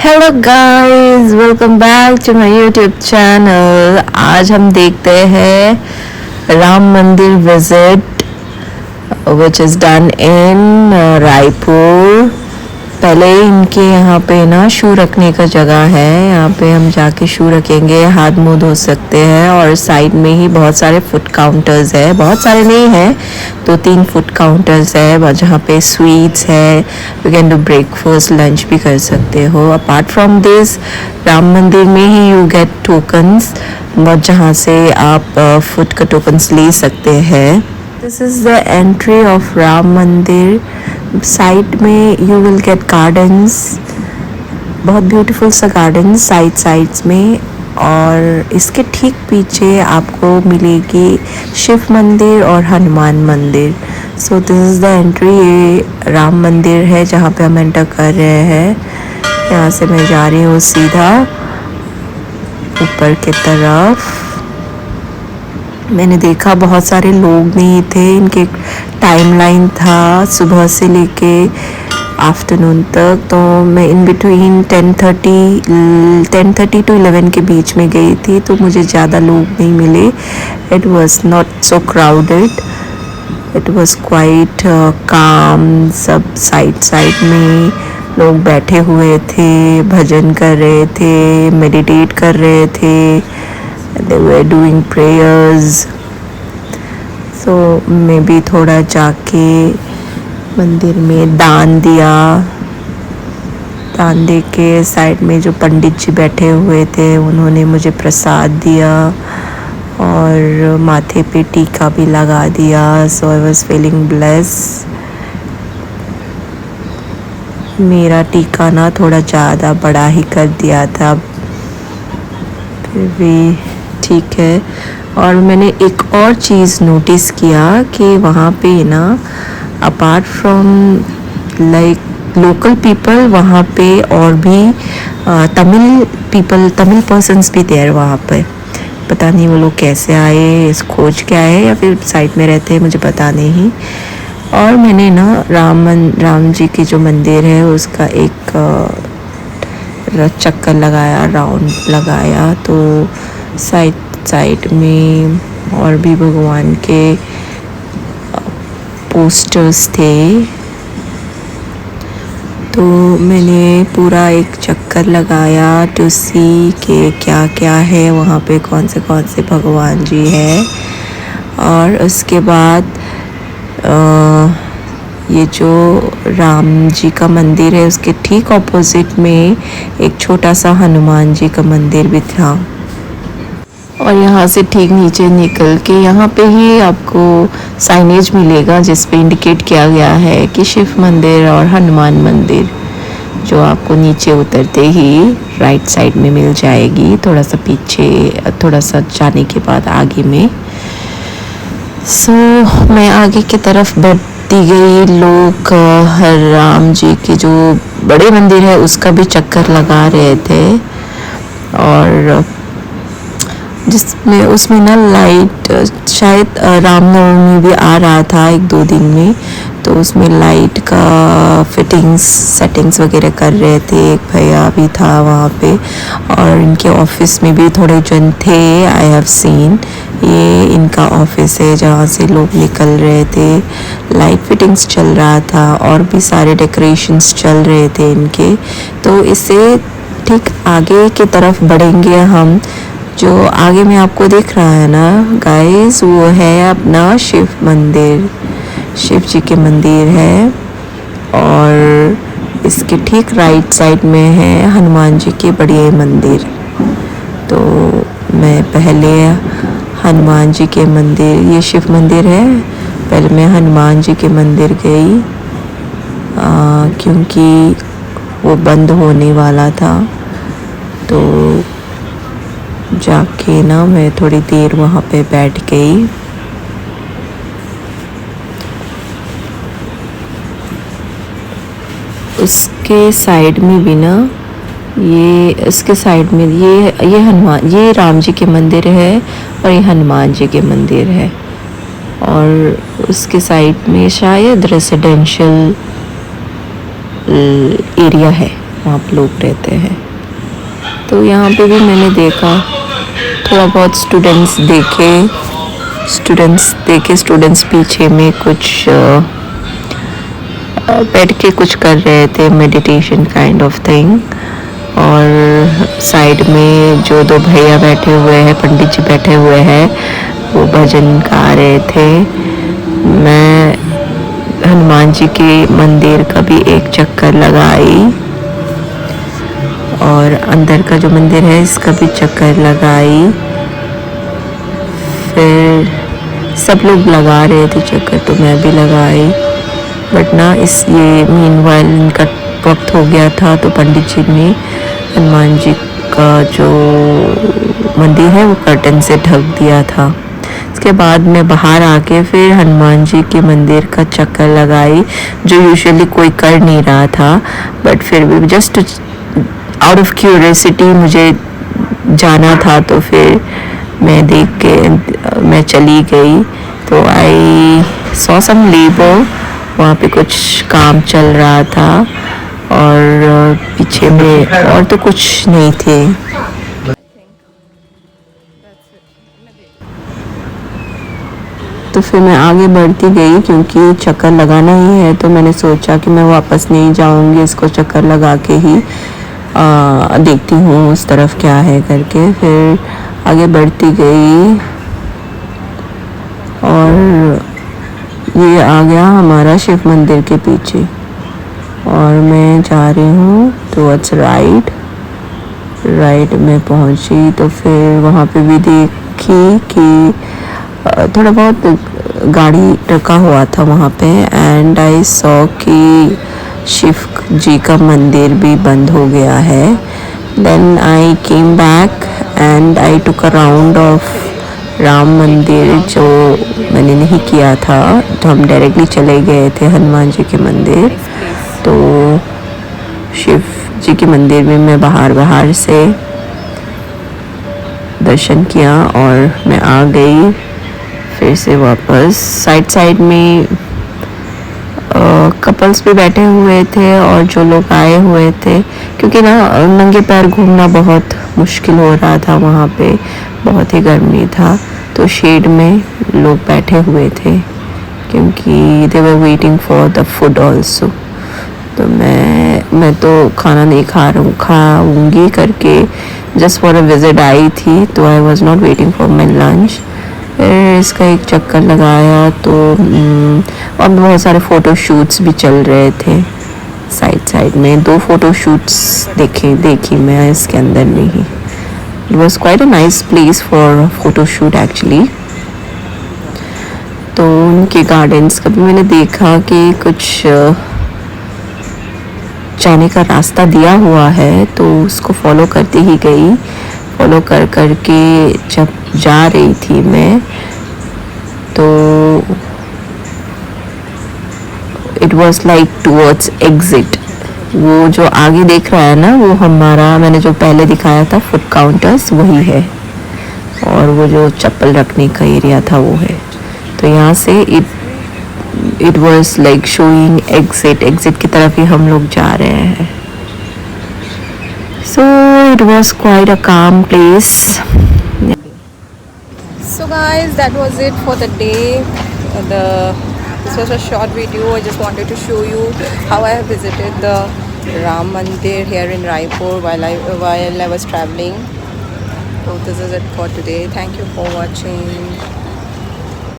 Hello guys, welcome back to my YouTube channel. आज हम देखते हैं Ram Mandir visit which is done in Raipur. पहले इनके यहाँ पे ना शू रखने का जगह है, यहाँ पे हम जाके शू रखेंगे, हाथ मुंह धो सकते हैं। और साइड में ही बहुत सारे फूड काउंटर्स है, बहुत सारे नहीं है, 2-3 फूड काउंटर्स है जहाँ पे स्वीट्स है। You can do breakfast, lunch भी कर सकते हो। अपार्ट फ्रॉम दिस, राम मंदिर में ही यू गेट टोकन्स, जहाँ से आप फूड का टोकन्स ले सकते हैं। This is the entry of Ram मंदिर। साइड में यू विल गेट गार्डन्स, बहुत ब्यूटीफुल सा गार्डन साइड्स में। और इसके ठीक पीछे आपको मिलेगी शिव मंदिर और हनुमान मंदिर। So this is the entry. ये राम मंदिर है जहाँ पे हम एंटर कर रहे हैं। यहाँ से मैं जा रही हूँ सीधा ऊपर की तरफ। मैंने देखा बहुत सारे लोग नहीं थे, इनके टाइमलाइन था सुबह से लेके आफ्टरनून तक। तो मैं इन बिटवीन 10:30 to 11 के बीच में गई थी, तो मुझे ज़्यादा लोग नहीं मिले। It was not so crowded, it was quite काम। सब साइड में लोग बैठे हुए थे, भजन कर रहे थे, मेडिटेट कर रहे थे, they were doing prayers। so मैं भी थोड़ा जाके मंदिर में दान दिया। दान दे के साइड में जो पंडित जी बैठे हुए थे उन्होंने मुझे प्रसाद दिया और माथे पे टीका भी लगा दिया। सो आई वॉज फीलिंग ब्लेस। मेरा टीका ना थोड़ा ज़्यादा बड़ा ही कर दिया था, फिर भी ठीक है। और मैंने एक और चीज़ नोटिस किया कि वहाँ पे ना apart from like local people, वहाँ पे और भी तमिल पर्सन्स भी देर वहाँ पे। पता नहीं वो लोग कैसे आए, इस खोज के आए या फिर साइड में रहते हैं, मुझे पता नहीं। और मैंने ना राम जी की जो मंदिर है उसका एक चक्कर लगाया, राउंड लगाया। तो साइड में और भी भगवान के पोस्टर्स थे, तो मैंने पूरा एक चक्कर लगाया टू सी के क्या क्या है वहाँ पे, कौन से भगवान जी हैं। और उसके बाद ये जो राम जी का मंदिर है उसके ठीक ऑपोजिट में एक छोटा सा हनुमान जी का मंदिर भी था। और यहाँ से ठीक नीचे निकल के यहाँ पे ही आपको साइनेज मिलेगा जिस पे इंडिकेट किया गया है कि शिव मंदिर और हनुमान मंदिर, जो आपको नीचे उतरते ही राइट साइड में मिल जाएगी, थोड़ा सा पीछे, थोड़ा सा जाने के बाद आगे में। सो मैं आगे की तरफ बढ़ती गई। लोग राम जी के जो बड़े मंदिर है उसका भी चक्कर लगा रहे थे, और जिसमें उसमें ना लाइट, शायद रामनवमी भी आ रहा था 1-2 दिन में, तो उसमें लाइट का सेटिंग्स वगैरह कर रहे थे। एक भैया भी था वहाँ पे, और इनके ऑफिस में भी थोड़े जन थे। आई हैव सीन, ये इनका ऑफिस है जहाँ से लोग निकल रहे थे। लाइट फिटिंग्स चल रहा था और भी सारे डेकोरेशंस चल रहे थे इनके। तो इससे ठीक आगे की तरफ बढ़ेंगे हम। जो आगे में आपको दिख रहा है ना गाइस, वो है अपना शिव मंदिर, शिव जी के मंदिर है। और इसके ठीक राइट साइड में है हनुमान जी के बड़े मंदिर। तो मैं पहले हनुमान जी के मंदिर, ये शिव मंदिर है, पहले मैं हनुमान जी के मंदिर गई क्योंकि वो बंद होने वाला था। तो जाके ना मैं थोड़ी देर वहाँ पे बैठ गई। उसके साइड में भी ना, ये इसके साइड में ये हनुमान, ये राम जी के मंदिर है और ये हनुमान जी के मंदिर है। और उसके साइड में शायद रेसिडेंशियल एरिया है। वहाँ पे लोग रहते हैं। तो यहाँ पे भी मैंने देखा, थोड़ा बहुत स्टूडेंट्स देखे, स्टूडेंट्स पीछे में कुछ बैठ के कुछ कर रहे थे, मेडिटेशन काइंड ऑफ थिंग। और साइड में जो दो भैया बैठे हुए हैं, पंडित जी बैठे हुए हैं, वो भजन गा रहे थे। मैं हनुमान जी के मंदिर का भी एक चक्कर लगाई और अंदर का जो मंदिर है इसका भी चक्कर लगाई। फिर सब लोग लगा रहे थे चक्कर, तो मैं भी लगाई। बट ना ये मीनवाइल इनका वक्त हो गया था, तो पंडित जी ने हनुमान जी का जो मंदिर है वो कर्टन से ढक दिया था। इसके बाद मैं बाहर आके फिर हनुमान जी के मंदिर का चक्कर लगाई, जो यूजुअली कोई कर नहीं रहा था, बट फिर भी जस्ट आउट ऑफ क्यूरियोसिटी मुझे जाना था, तो फिर मैं देख के मैं चली गई। तो आई सॉ सम लेबर, वहाँ पे कुछ काम चल रहा था और पीछे में और तो कुछ नहीं थे। तो फिर मैं आगे बढ़ती गई, क्योंकि चक्कर लगाना ही है, तो मैंने सोचा कि मैं वापस नहीं जाऊंगी, इसको चक्कर लगा के ही देखती हूँ उस तरफ क्या है करके। फिर आगे बढ़ती गई और ये आ गया हमारा शिव मंदिर के पीछे, और मैं जा रही हूँ टुवर्ड्स राइट में पहुँची। तो फिर वहाँ पे भी देखी कि थोड़ा बहुत गाड़ी रखा हुआ था वहाँ पे, एंड आई सॉ कि शिव जी का मंदिर भी बंद हो गया है। Then I came back and I took a round of Ram Mandir, जो मैंने नहीं किया था। तो हम डायरेक्टली चले गए थे हनुमान जी के मंदिर। तो शिव जी के मंदिर में मैं बाहर से दर्शन किया और मैं आ गई फिर से वापस। साइड में कपल्स भी बैठे हुए थे और जो लोग आए हुए थे, क्योंकि ना नंगे पैर घूमना बहुत मुश्किल हो रहा था, वहाँ पे बहुत ही गर्मी था। तो शेड में लोग बैठे हुए थे, क्योंकि they were waiting for the food also. तो मैं तो खाना नहीं खाऊंगी करके जस्ट फॉर अ विजिट आई थी, तो I was not waiting for my lunch. फिर इसका एक चक्कर लगाया, तो और बहुत सारे फ़ोटो शूट्स भी चल रहे थे साइड में। 2 फ़ोटो शूट्स देखी मैं इसके अंदर में ही। It was quite a nice place for photo shoot actually. तो उनके गार्डन्स का भी मैंने देखा कि कुछ जाने का रास्ता दिया हुआ है, तो उसको फॉलो करती ही गई। फॉलो करके जब जा रही थी मैं, तो it was like towards exit. वो जो आगे देख रहा है ना, वो हमारा मैंने जो पहले दिखाया था फूड काउंटर्स, वही है। और वो जो चप्पल रखने का एरिया था वो है। तो यहाँ से it was like showing exit की तरफ ही हम लोग जा रहे हैं। So it was quite a calm place. So guys, that was it for the day. This was a short video. I just wanted to show you how I have visited the Ram Mandir here in Raipur while I was traveling. So this is it for today. Thank you for watching.